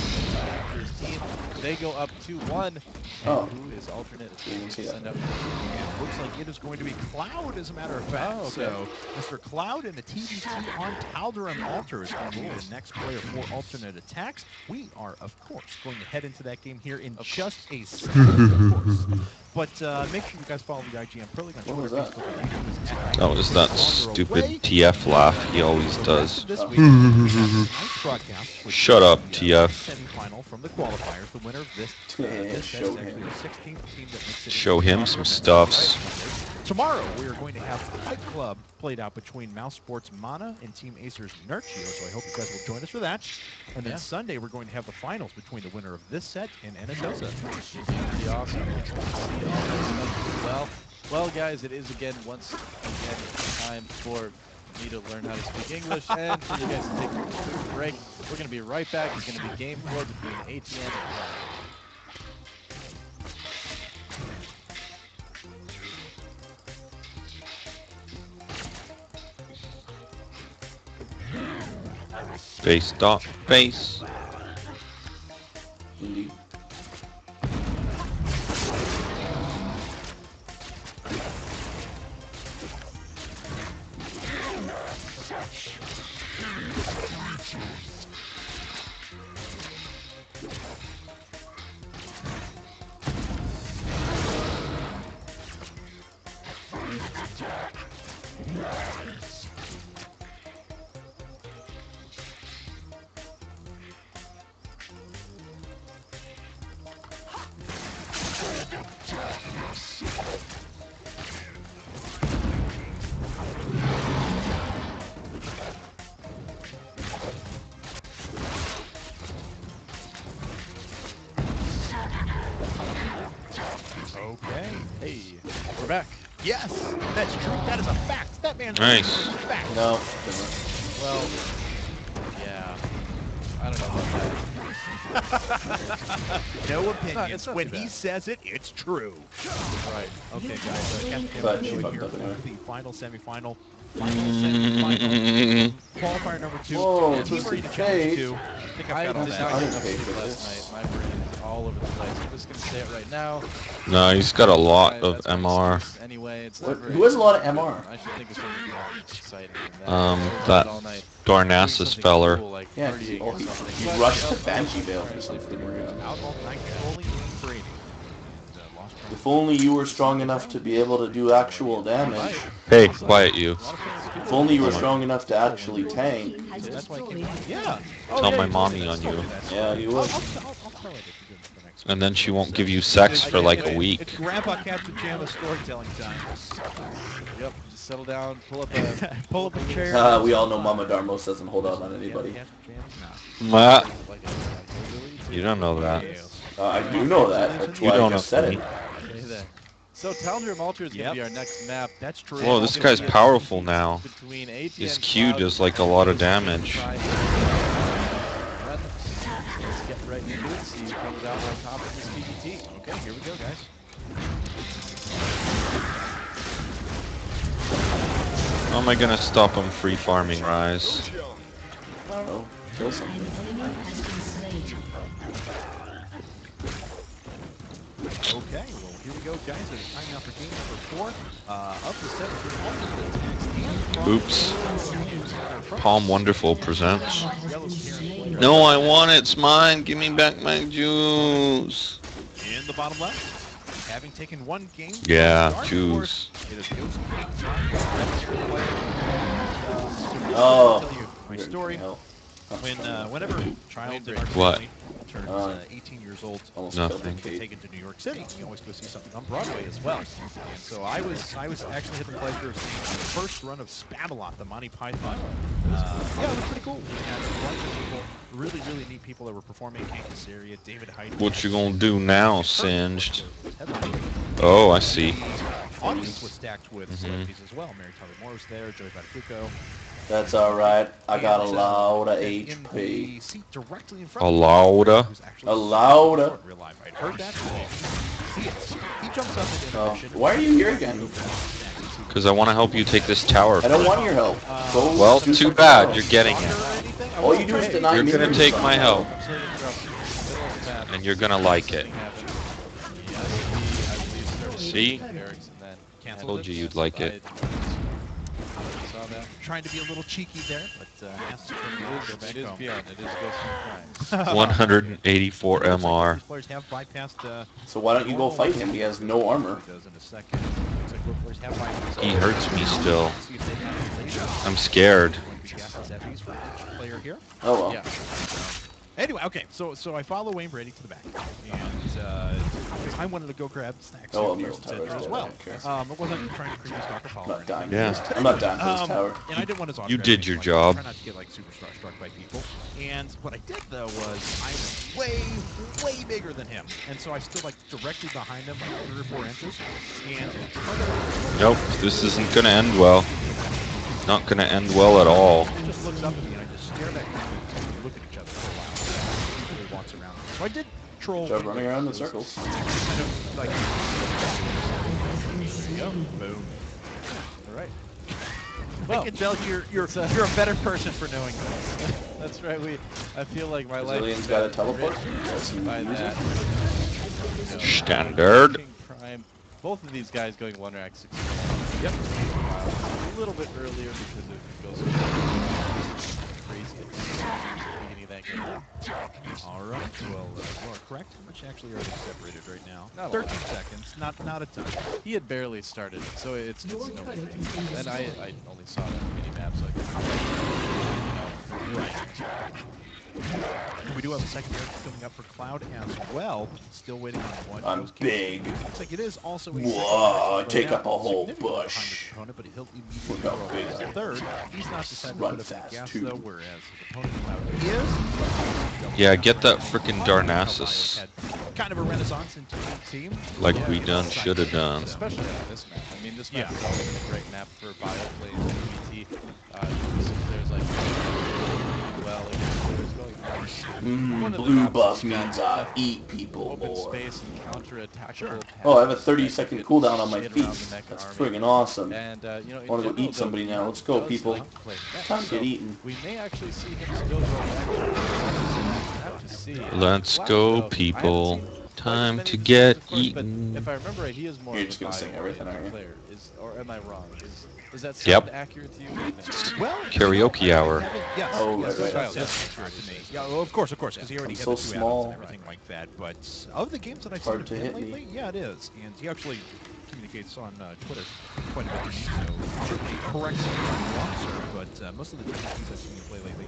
S1: after his team, they go up 2-1. And
S3: Oh.
S1: who is alternate?
S3: Didn't see that.
S1: Send up.
S4: And it looks like it is going to be Cloud, as a matter of fact.
S1: Oh, okay.
S4: So, Mr. Cloud and the TBT on Tal'Darim Altar is going to be the next player for alternate attacks. We are, of course, going to head into that game here in just a second, of course. But make sure you guys follow the IGN Pro League on
S3: What was
S4: Twitter,
S3: that?
S4: Facebook, and YouTube. It's
S2: That was that stupid TF laugh he always
S4: the rest
S2: does.
S4: of this week, we have tonight's broadcast, which
S2: Shut
S4: is
S2: up,
S4: the,
S2: TF.
S4: Semifinal from the qualifiers. The winner of this,
S3: Yeah,
S4: this set
S3: show
S4: is actually
S3: him.
S4: the 16th team that makes it.
S2: Show
S4: into the
S2: him some
S4: tournament.
S2: stuffs.
S4: Tomorrow we are going to have Fight Club played out between Mouse Sports Mana and Team Acer's Nurtio, so I hope you guys will join us for that. And then
S1: Yeah.
S4: Sunday we're going to have the finals between the winner of this set and Anadosa.
S1: Pretty awesome. Well, guys, it is once again time for me to learn how to speak English and for you guys to take a quick break. We're going to be right back. It's going to be game 4 between ATN and Prime.
S2: Face dot face.
S3: Indeed.
S4: Okay.
S1: Hey, we're back.
S4: Yes, that's true. That is a fact. That man
S2: Nice.
S4: is a fact.
S3: No.
S1: Well, yeah. I don't know about that.
S4: No opinions.
S1: it's not
S4: When
S1: too
S4: he
S1: bad.
S4: says it, it's true.
S1: Right.
S4: Okay, guys. Captain
S3: But
S4: Cameron
S3: she
S4: here
S3: fucked up
S4: for
S3: anyway.
S4: the final semifinal. Final semifinal. Qualifier number 2.
S3: Whoa,
S4: Team
S3: Twisted
S4: Marine
S3: Fate.
S4: Challenge 2. I think
S1: I
S4: I've got all
S1: did
S4: that.
S1: not
S3: I
S1: get
S3: didn't
S1: enough
S3: pay
S1: sleep
S3: for
S1: last
S3: this.
S1: night. My brain is all over the place. I'm just gonna say it right now.
S2: No, he's got a lot
S1: That's
S2: of
S1: my
S2: MR.
S1: excuse Anyway, it's
S3: What-
S1: never
S3: who has a lot of
S1: anything
S3: MR?
S1: good. I should think of something more exciting than that.
S2: That
S1: All night.
S2: Darnassus
S1: Doing something
S2: feller.
S1: cool, like
S3: Yeah,
S1: partying
S3: oh,
S1: or something.
S3: he
S1: But,
S3: rushed
S1: yeah,
S3: to Banshee Vale
S1: trying
S3: for
S1: to sleep
S3: something.
S1: tomorrow.
S4: Out all night trolling Brady. Lost track.
S3: If only you were strong enough to be able to do actual damage.
S2: Hey, quiet you.
S3: If only you were strong enough to actually tank.
S4: That's why I came. Yeah.
S2: Tell my mommy on you.
S3: Yeah, you would.
S4: I'll tell it if you do it for next
S2: And then she won't give you sex for like a
S4: It's
S2: week.
S4: Grandpa Cat's Pajama storytelling time.
S1: Yep, just settle down, pull up a
S4: Pull up a chair.
S3: We all know Mama Darmos doesn't hold out on anybody.
S2: Ma,
S1: like a
S2: you don't know that.
S3: I do know that. That's
S2: You
S3: why I
S2: don't
S3: just
S2: know
S3: said it.
S1: Say that. So Talendrum Ultra is going to be our next map.
S4: That's true.
S2: Whoa, this guy's powerful now.
S1: Between ATN
S2: His Q
S1: Cloud
S2: does like a lot of damage.
S1: Let's get right into it. See who comes out on top of this PPT.
S4: Okay, here we go, guys.
S2: How am I gonna stop him free farming Rise?
S3: I don't know. Kill something.
S4: Okay, well, here we go, guys. It's time now for game number 4 of the 17 ultimate attacks. And
S2: Oops. Palm Wonderful presents. No, I want it. It's mine. Give me back my juice.
S4: in the bottom left, having taken one game.
S2: Yeah,
S4: Dark
S2: juice.
S4: Horse, it is Ghost King Prime.
S3: Oh.
S4: Tell you my story.
S3: Hell.
S4: Whenever child in our
S2: What?
S4: family turns 18 years old,
S3: Almost
S2: Nothing.
S3: killed my Kate.
S4: taken to New York City, you always go see something on Broadway as well. And so I was actually had the pleasure of seeing the first run of Spamalot, the Monty Python. Yeah, it was pretty cool. We had a bunch of people, really neat people that were performing. Hank Azaria, David Hyde.
S2: What you gonna do now, Singed? Oh, I see.
S4: The audience was stacked with
S2: Mhm.
S4: celebrities as well. Mary Tyler Moore was there, Joey Buttafuoco.
S3: That's alright. I got a
S4: And,
S3: lot of
S4: in
S3: HP.
S4: the seat directly in front
S2: A
S4: of me,
S2: Lauda?
S4: who's actually
S3: A Lauda?
S4: in real life. I'd heard that. See it. He jumps up into
S3: Oh,
S4: intermission.
S3: why are you here again?
S2: Because I want to help you take this tower.
S3: I don't want your help. Go
S2: Well,
S3: do
S2: too
S3: something
S2: bad.
S3: else.
S2: You're getting it.
S3: All you do is deny
S2: You're
S3: me.
S2: gonna
S3: your
S2: take
S3: son.
S2: my help,
S1: Sorry to interrupt you. Middle of the map.
S2: and you're gonna like it.
S1: Something happened. Yes, I believe started
S2: See?
S1: with Eric's and then
S4: Canceled
S2: Told
S4: it.
S2: you you'd like it.
S1: I saw that.
S4: Trying to be a little cheeky there, but has to go
S1: It is
S4: back
S1: beyond.
S4: home.
S1: It is Ghost in Crime.
S2: 184
S4: Looks like
S2: MR.
S4: these players have bypassed.
S3: So why don't you go fight him? He has no armor.
S4: He does in a second. Looks like both players have bypassed.
S2: He hurts me still.
S4: See if they have laser.
S2: I'm scared.
S4: Going to be gases at these for each player here.
S3: Oh well.
S1: Yeah.
S4: Anyway, okay, so I follow Wayne Brady to the back, and I wanted to go grab snacks
S3: Oh, well,
S4: near
S3: middle
S4: the center
S3: tower's
S4: as
S3: dead,
S4: well.
S3: I don't care.
S4: I wasn't trying to creepy stalker
S3: I'm
S4: Paul.
S3: not dying.
S2: Yeah.
S3: For this. I'm not dying for this tower.
S4: And I didn't want his autograph.
S2: You did your
S4: like,
S2: job.
S4: Try not to get like super struck by people. And what I did though was I was way bigger than him, and so I stood like directly behind him, like 3 or 4 inches. And
S2: Nope, this isn't gonna end well. Not gonna end well at all.
S4: he just looks up at me, and I just stare back at him, and we look at each other for a while. He usually walks around. So I did troll.
S3: Job running around in circles.
S4: Kind of like. There you go. Boom.
S1: All right.
S4: I
S1: Well,
S4: can tell you're a better person for knowing this.
S1: that's right. I feel like my life.
S3: Brazilian's
S1: has
S3: got a
S1: been
S3: teleport.
S1: enriched
S3: That's
S1: by
S3: easy.
S1: that.
S2: Standard.
S1: King Prime. Both of these guys going 1 rack 6.
S4: Yep.
S1: A little bit earlier because it goes crazy at the beginning of that game.
S4: All right. Well, you are correct. How much actually are they separated right now?
S1: Not a
S4: 13 seconds. Not a ton.
S1: He had barely started, so it's no big deal. And I only saw that mini map, so I
S4: Right. We do have a second air coming up for Cloud as well. Still waiting on one.
S3: I'm
S4: Ghost King.
S3: big.
S4: Looks like it is also a
S3: Whoa,
S4: second
S3: take
S4: right
S3: up a
S4: now.
S3: whole
S4: Significantly behind
S3: bush.
S4: his opponent, but he'll
S3: Look
S4: immediately
S3: how
S4: go
S3: big
S4: as
S3: I am.
S4: third. He's not decided
S3: Run
S4: to put up
S3: fast,
S4: the gas
S3: too.
S4: though, whereas his opponent Cloud is.
S2: Yeah, get that frickin' Darnassus.
S4: Had kind of a renaissance in team.
S2: Like
S1: Yeah,
S2: we
S1: it's
S2: done shoulda done.
S1: especially on this map. I mean, this map
S4: Yeah.
S1: is always a great map for bioplays and PvT. There's like, well, there's going one of the
S3: Blue
S1: maps
S3: buff
S1: that's got
S3: means I
S1: enough
S3: eat people
S1: open
S3: more.
S1: space and counter-attackable.
S3: Oh, I have a
S1: paths
S3: 30-second
S1: that can
S3: cooldown on my
S1: shit
S3: feet.
S1: around the mech
S3: That's
S1: army.
S3: friggin' awesome.
S1: And you know, in
S3: Wanna go
S1: general,
S3: eat somebody
S1: though,
S3: now.
S1: he
S3: Let's go,
S1: does
S3: people.
S1: like to play mech.
S3: Time to
S1: So
S3: get eaten.
S1: we may actually see him still go back to see.
S2: Let's
S1: Cloud,
S2: go,
S1: though, I haven't
S2: people.
S1: seen quite as
S2: Time
S1: many
S2: to
S1: of his
S2: get
S1: games, of course,
S2: eaten.
S1: But if I remember right, he is more
S3: You're
S1: of
S3: just
S1: a
S3: gonna sing everything, aren't you?
S1: player. Or am I wrong? Does that sound
S2: Yep.
S1: accurate to you? What do you think?
S4: Well,
S2: Karaoke hour.
S4: Yes.
S3: Oh,
S4: yes,
S3: right,
S4: that's
S1: yes.
S4: accurate to me. Yeah, well, of course, because he already
S3: I'm
S4: had
S3: so
S4: the 2
S3: small.
S4: atoms and everything like that. But of the games that I've seen
S3: Hard
S4: of
S3: to
S4: him
S3: hit me.
S4: lately, yeah, it is. And he actually communicates on Twitter quite a bit to me, so certainly correct me if I'm wrong, sir. But most of the TVs I've seen him play lately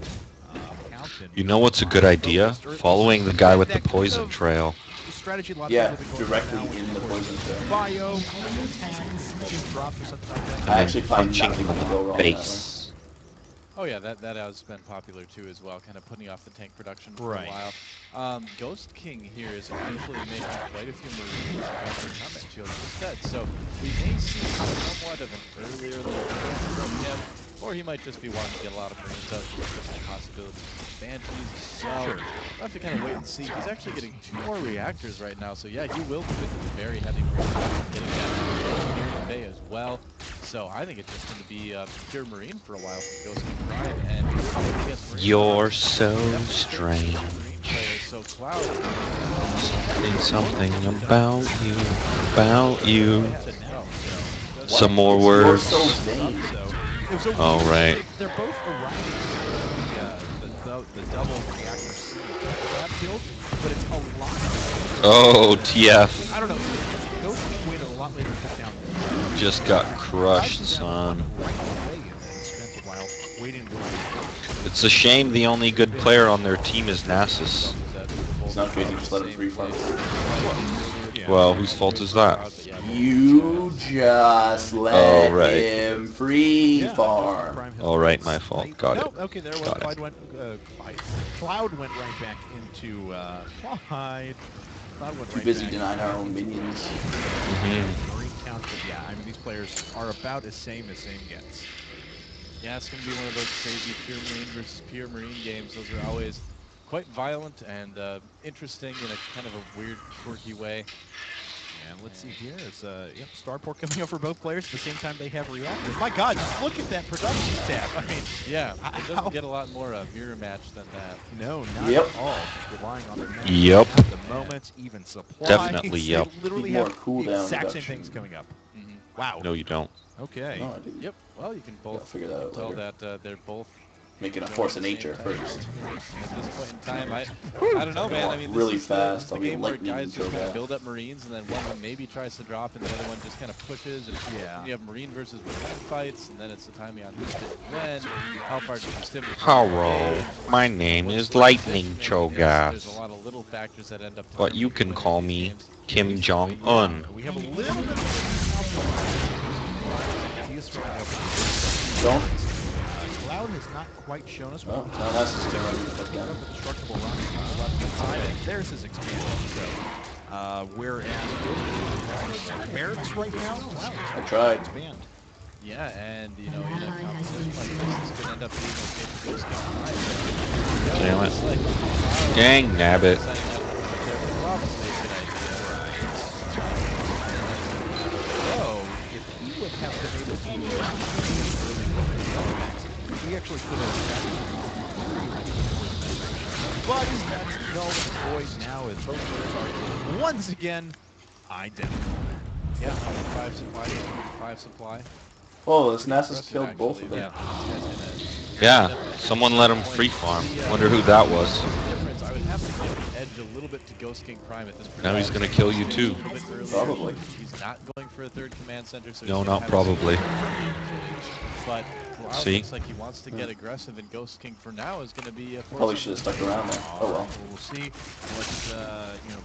S4: have been.
S2: You know what's a good idea?
S4: focused, or at least
S2: Following the guy with the
S4: that kind
S2: poison
S4: of
S2: trail.
S4: strategy. A lot
S3: Yeah,
S4: of people have been going
S3: directly
S4: now with,
S3: in the
S4: of course,
S3: poison trail.
S4: bio, attacks, just drops or something like that.
S2: And
S3: I
S2: then
S3: actually find
S2: punching
S3: nothing
S2: him
S3: can
S2: in
S3: go
S2: the
S3: wrong that way.
S2: face.
S1: Oh yeah, that has been popular too as well, kind of putting off the tank production for
S4: Right.
S1: a while. Ghost King here is actually making quite a few Marines drop their combat shields instead, so we may see somewhat of an earlier from him, or he might just be wanting to get a lot of Marines out. There's some possibilities for Banshees as well.
S4: Sure.
S1: We'll have to kind of wait and see. He's actually getting 2 more reactors right now, so yeah, he will be with the very heavy Marine, getting that here in the Bay as well. So I think it's just going to be pure Marine for a while from Ghost King Prime, and against Marine,
S2: You're so
S1: definitely
S2: strange.
S1: Marine players. So Cloud,
S2: Something about you, about you.
S1: to now,
S2: Some more
S3: You're
S2: words.
S3: so vain.
S4: So
S2: All right.
S4: They're both arriving at the double reactor C trap build, but it's a lot.
S2: Oh, TF.
S4: I don't know. Ghost King waited a lot later to put down.
S2: Just got crushed, son.
S4: Right away and then spent a while waiting to go.
S2: It's a shame the only good player on their team is Nasus.
S3: It's not good, you just let him free farm.
S2: Well, whose fault is that?
S3: You just let
S2: right.
S3: him free farm.
S2: All right, my fault. Got it.
S4: No, okay, there was
S2: Got it.
S4: Cloud went right back into Clyde. Cloud went
S3: Too
S4: right
S3: busy
S4: back
S3: denying our
S4: into
S3: own minions.
S2: Mhm.
S4: Marine count, but yeah, I mean these players are about as same gets.
S1: Yeah, it's going to be one of those crazy pure Marine versus pure Marine games. Those are always quite violent and interesting in a kind of a weird, quirky way.
S4: And let's see here is yep, Starport coming up for both players at the same time they have reactors. My God, just look at that production tab. I mean,
S1: Yeah, it doesn't get a lot more mirror match than that.
S4: no, not
S3: Yep.
S4: at all. Just relying on the match
S2: Yep.
S4: at the moment, even supply.
S2: Definitely,
S4: They
S2: yep.
S4: literally
S3: Need more
S4: have the
S3: cooldown
S4: exact same
S3: reduction.
S4: things coming up.
S1: Mm-hmm.
S4: Wow.
S2: No, you don't.
S4: Okay.
S3: No, I didn't.
S1: Yep. Well, you can
S3: Gotta
S1: both
S3: figure that out
S1: tell
S3: later.
S1: that they're both
S3: Making a
S1: going
S3: force
S1: at
S3: of
S1: the same
S3: nature
S1: time.
S3: first.
S1: At this point in time, I don't know, man. I mean,
S3: Really
S1: this is
S3: fast,
S1: the
S3: I'll be
S1: game where
S3: lightning
S1: guys just kind of
S3: Cho'Gath.
S1: build up Marines, and then one of them maybe tries to drop, and the other one just kind of pushes. And
S4: Yeah.
S1: you have Marine versus Marine fights, and then it's the timing on who's going to win. How far do you stimulate?
S2: Hello, my name is Lightning
S1: There's a
S2: Cho'Gath,
S1: lot of little factors that end up.
S2: but you can call me Kim Jong-un.
S4: We have a little bit of
S3: Don't.
S4: Cloud has not quite shown us
S3: Oh,
S4: what
S3: now that's just gonna run the
S4: got up a destructible run left behind, and there's his expansion. So, whereas Barracks right now, Cloud
S3: I tried.
S4: expand.
S1: Yeah, and you know, in a competition like this, this could end up being okay for Ghost King Prime.
S2: Damn it.
S1: It's like, wow,
S2: Dang nabbit.
S1: deciding that they're probably a good idea.
S4: So, if he would have been able to he actually could have but that's null and void now as both players are once again identical.
S1: Yeah, 5 supply, 5 supply.
S3: Oh, this Nasus
S1: Impressive,
S3: killed both of
S1: actually.
S3: them.
S2: Yeah, someone let him free farm. Wonder who that was.
S1: Difference, I would have to give the edge a little bit to Ghost King Prime at this point.
S2: Now he's gonna kill you too.
S1: A little bit earlier.
S3: Probably.
S1: He's not going for a 3rd command center, so
S2: No,
S1: he's
S2: not
S1: gonna have
S2: probably.
S1: But Cloud
S2: See?
S1: looks like he wants to get aggressive, and Ghost King for now is going to be a
S3: Probably should have stuck around there. Oh well.
S4: We'll see what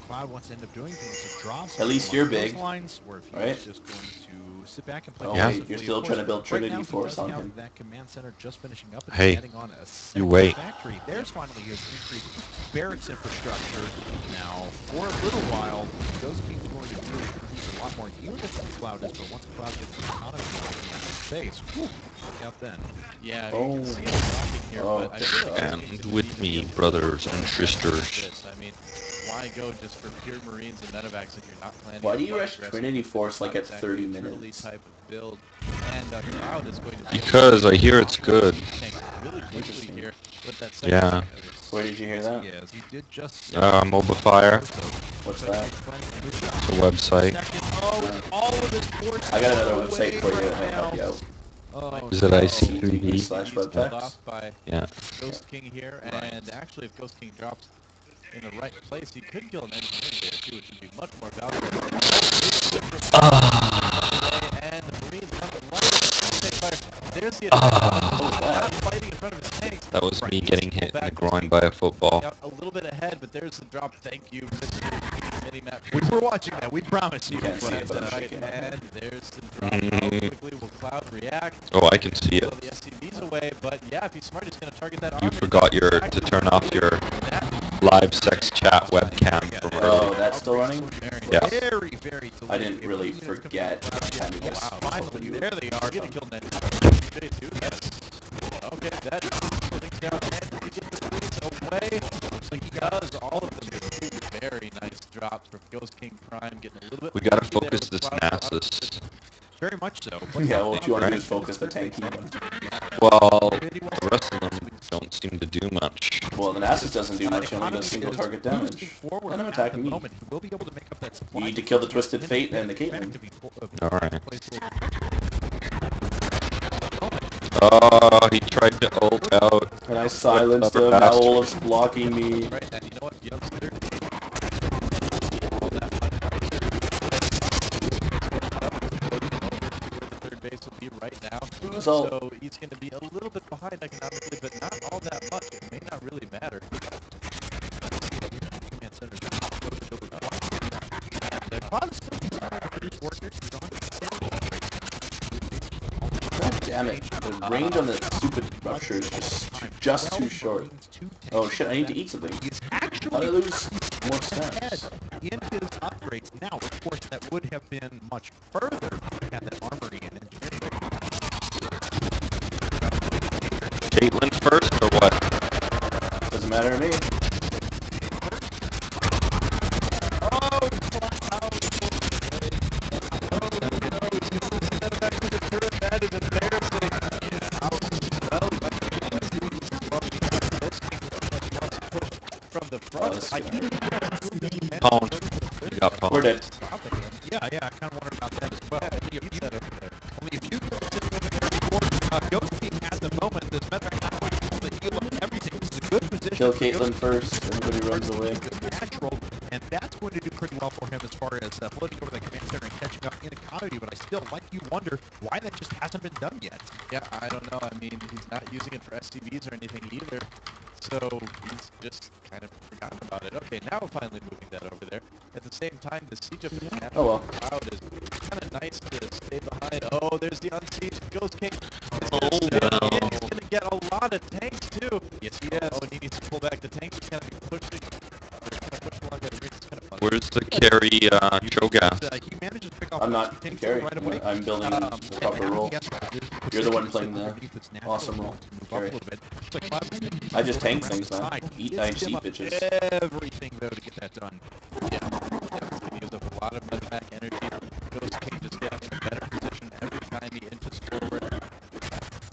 S4: Cloud wants to end up doing. He wants to drop
S3: At least you're big,
S4: lines, or if he's
S3: right?
S4: just going to sit back and play.
S3: Oh
S2: Yeah.
S3: wait, you're still trying to build Trinity Force on him.
S4: That command center just finishing up and
S2: Hey,
S4: adding on a
S2: you
S4: second
S2: wait.
S4: factory. There's finally his increased barracks infrastructure. Now, for a little while, Ghost King's going to really produce a lot more units than Cloud is, but once Cloud gets the economy in space, whew, look out then.
S1: Yeah,
S3: Oh.
S1: you can see him blocking here,
S3: Oh,
S1: but I think
S2: And
S1: it's
S2: with
S1: need to
S2: me,
S1: be a
S2: brothers
S1: little
S2: and
S1: bit more
S2: sisters.
S1: this. I mean, why go just for pure Marines and medevacs if you're not planning?
S3: Why
S1: on
S3: do you
S1: going
S3: rush
S1: aggressive?
S3: Trinity Force like at
S1: Exactly
S3: 30
S1: a Trinity
S3: minutes?
S1: type of build, and Cloud is going to be
S2: Because I hear it's good.
S1: tank really quickly
S3: Interesting.
S1: here with that second
S2: Yeah.
S3: Where did you hear that?
S4: Yes, he did just.
S2: Mobifier.
S3: What's that?
S2: It's a website.
S4: Oh, all of his forces
S3: I got another
S4: are
S3: website for
S4: away
S3: you.
S4: right
S3: I'll help you
S4: now.
S3: out.
S4: Oh,
S2: Is it
S4: no.
S2: IC3D?
S3: Slash
S1: He's
S3: web
S1: pulled
S3: packs.
S1: off by
S2: Yeah.
S1: Ghost King here,
S4: Right.
S1: and actually, if Ghost King drops in the right place, he could kill an engineering base too, which would be much more valuable. And the Marines come right. There's the attack. Not fighting in front of his tanks.
S2: That was me
S1: He's
S2: getting
S1: pulled
S2: hit in the
S1: back.
S2: groin by a football.
S1: Out a little bit ahead, but there's the drop. Thank you, Mr. Minimap.
S4: We were watching that. We promise you.
S3: You can't see it, but I'm
S1: Right,
S3: shaking my head.
S1: and there's the drop. How quickly will Cloud react?
S2: Oh, I can see
S1: Blow
S2: it.
S1: the SCVs away, but yeah, if he's smart, he's going to target that
S2: You
S1: army.
S2: forgot to turn off your live sex chat webcam from
S3: Oh,
S2: earlier.
S3: that's still running?
S2: Yeah.
S4: Very, very delayed.
S3: I didn't really
S4: If you
S3: forget.
S4: compare
S3: I kind of
S4: Oh,
S3: just
S4: wow. Finally, there they are.
S1: Getting killed then. Too. Yes. Okay, that things down and we get the police away. Looks like he does all of them. Very nice drops from Ghost King Prime, getting a little bit.
S2: We gotta
S1: lucky there
S2: focus
S1: with
S2: this
S1: Cloud.
S2: Nasus.
S4: Very much so.
S3: Yeah, what you want to do is focus the tanky one.
S2: Well, the rest of them don't seem to do much.
S3: Well, the Nasus doesn't do much, he only does single target damage.
S4: Forward
S3: And I'm
S4: at
S3: attacking
S4: the
S3: me.
S4: moment. He will be able to make up that supply.
S3: You need to kill the Twisted Fate and the Caitlyn.
S2: Alright. Oh, he tried to ult out.
S3: And I silenced him, now Olaf's blocking me.
S1: Right, and you know what, youngster? Third base will be right now.
S3: So-
S1: So he's going to be a little bit behind economically, but not all that much. It may not really matter. Command center's the Cloud is still continuing to produce workers. He's on
S3: God damn it. The range on the stupid rupture is just too short. Oh shit, I need to eat something.
S4: He's
S3: How did I
S4: actually
S3: lose more
S4: ahead
S3: steps?
S4: in his upgrades. Now, of course, that would have been much further had that armory and engineering.
S2: Caitlyn first or what?
S3: Doesn't matter to me.
S1: That is embarrassing. From the front,
S3: this
S1: I
S3: is
S1: can't
S2: Pwned. You got
S3: We're
S2: pwned.
S3: dead.
S4: Yeah, I kind of wondered about that as well. Only a few Ghost King at the moment. This Medvac not going to be able to heal up everything. This is a good position.
S3: Kill
S4: for
S3: Caitlyn
S4: Ghost
S3: first, everybody runs away.
S4: King. Natural, and that's going to do pretty well for him as far as floating over the command center and catching up in economy. But I still, like you, wonder why that just hasn't been done yet.
S1: Yeah, I don't know. I mean, he's not using it for SCVs or anything either. So he's just kind of forgotten about it. Okay, now finally moving that over there. At the same time, the siege of the
S3: Oh well.
S1: Cloud is kind of nice to stay behind. Oh, there's the unsieged Ghost King.
S2: Oh,
S1: He's
S2: no.
S1: going to get a lot of tanks too. Yes, he is. Oh, and he needs to pull back the tanks. He's going to be pushing. They're going to push along that arena. It's kind of fun.
S2: Where's the carry Cho'Gath?
S4: He manages to pick off
S3: I'm not
S4: two tanks
S3: carry.
S4: right away.
S3: I'm building the proper role. You're the one playing the awesome role. Carry. I just tank things, man. Eat IHC bitches.
S4: Everything though to get that done.
S1: Yeah, he's going to use up a lot of Medvac energy. Ghost King just getting in a better position every time he inches forward.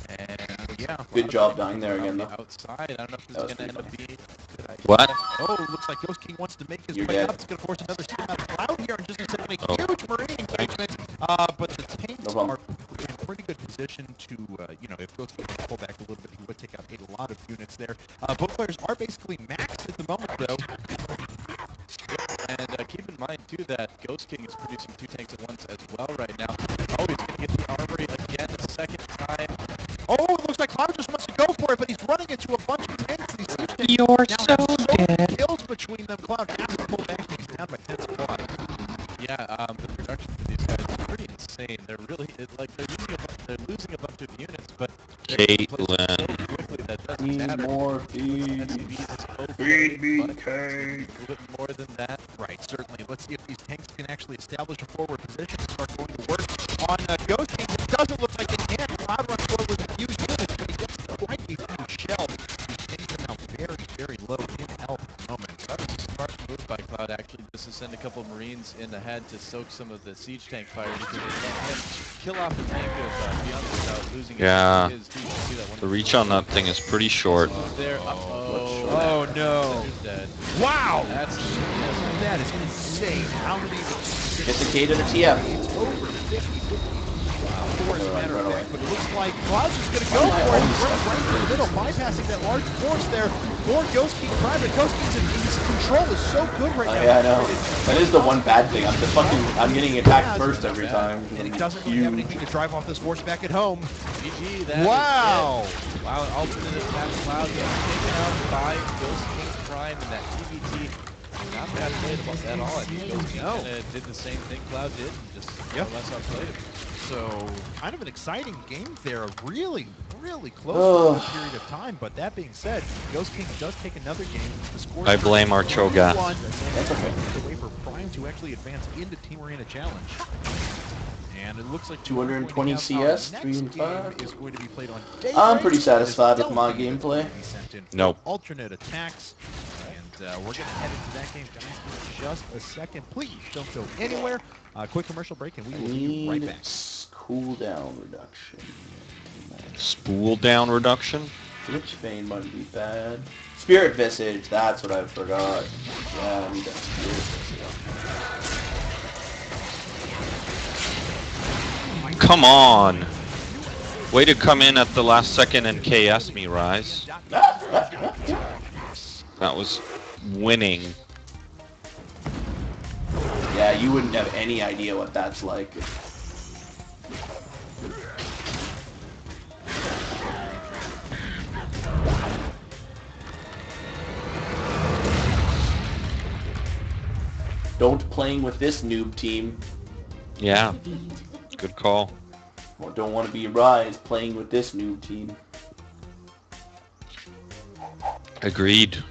S1: And yeah.
S3: Good job dying there again, though.
S1: Outside. I don't know if this
S3: That
S1: is
S3: was
S1: going to end
S3: pretty
S1: up being a good idea.
S2: What?
S4: Oh, looks like Ghost King wants to make his
S3: You're
S4: way
S3: dead.
S4: up. It's going to force another stim out of Cloud here in just a second. A
S2: Oh.
S4: huge Marine engagement. But the tanks
S3: No problem.
S4: are in pretty good position to, if Ghost King can pull back a little bit, he would take out a lot of units there. Both players are basically maxed at the moment, though.
S1: And keep in mind, too, that Ghost King is producing two tanks at once as well right now. Oh, he's going to get the armory again a second time.
S4: Oh, it looks like Cloud just wants to go for it, but he's running into a bunch of tanks. And he's
S2: You're
S4: now
S2: so
S4: has
S2: dead.
S4: kills between them. Cloud has to pull back. He's down by 10 squad.
S1: Yeah, the production for these guys is pretty insane. They're really, they're losing a bunch of units, but they're so
S2: Caitlyn.
S1: quickly that doesn't
S3: Need
S1: matter.
S3: more feed.
S1: SCVs is okay,
S3: Feed me,
S1: but
S3: cake.
S1: a little bit more than that.
S4: Right, certainly. Let's see if these tanks can actually establish a forward position and start going to work on Ghost King. It doesn't look like they can. Cloud runs forward with a few units, but he gets quite a few shells. These tanks are now very, very low in health at the moment. So that's a start from
S1: move by Cloud actually just to send a couple Marines in ahead to soak some of the siege tank fire because they let him kill off the tank of Beyond without losing his team. See that one
S2: The reach on that thing is pretty short.
S1: there.
S4: Oh no!
S1: Dead.
S4: Wow!
S1: That's
S4: That is insane. How many?
S3: Get the K to the TF.
S4: Over 50. Wow. As a matter of
S3: Run
S4: fact, but it looks like Cloud's just going to go for it. He's right in the middle, bypassing that large force there for Ghost King Prime. But Ghost King's his control is so good right now.
S3: Yeah, I know. That is the one bad thing. I'm getting attacked first every time.
S4: And it doesn't really have anything to drive off this force back at home.
S1: GG. That
S4: Wow!
S1: Wow, alternate attack Cloud getting taken out by Ghost King Prime and that TVT. Not bad played at all. I think Ghost King did the same thing Cloud did, and just more or less outplayed him.
S4: So, kind of an exciting game there. Really close for a period of time. But that being said, Ghost King does take another game. The score
S2: I blame our Cho'Gath.
S3: That's okay.
S4: The way for Prime to actually advance into Team Arena Challenge. And it looks like
S3: 220 CS, 3 and 5.
S4: is going to be played on
S3: I'm pretty satisfied with my gameplay.
S2: Nope.
S4: Alternate attacks. And we're going to head into that game, guys, in just a second. Please don't go anywhere. Quick commercial break, and we will be right back.
S3: Cooldown reduction.
S2: Spool down reduction?
S3: Glitch Vein might be bad. Spirit Visage, that's what I forgot. Yeah, I need that Spirit Visage.
S2: Come on! Way to come in at the last second and KS me, Rise. That was winning.
S3: Yeah, you wouldn't have any idea what that's like. Don't playing with this noob team.
S2: Yeah. Good call.
S3: Or don't want to be Rise playing with this noob team.
S2: Agreed.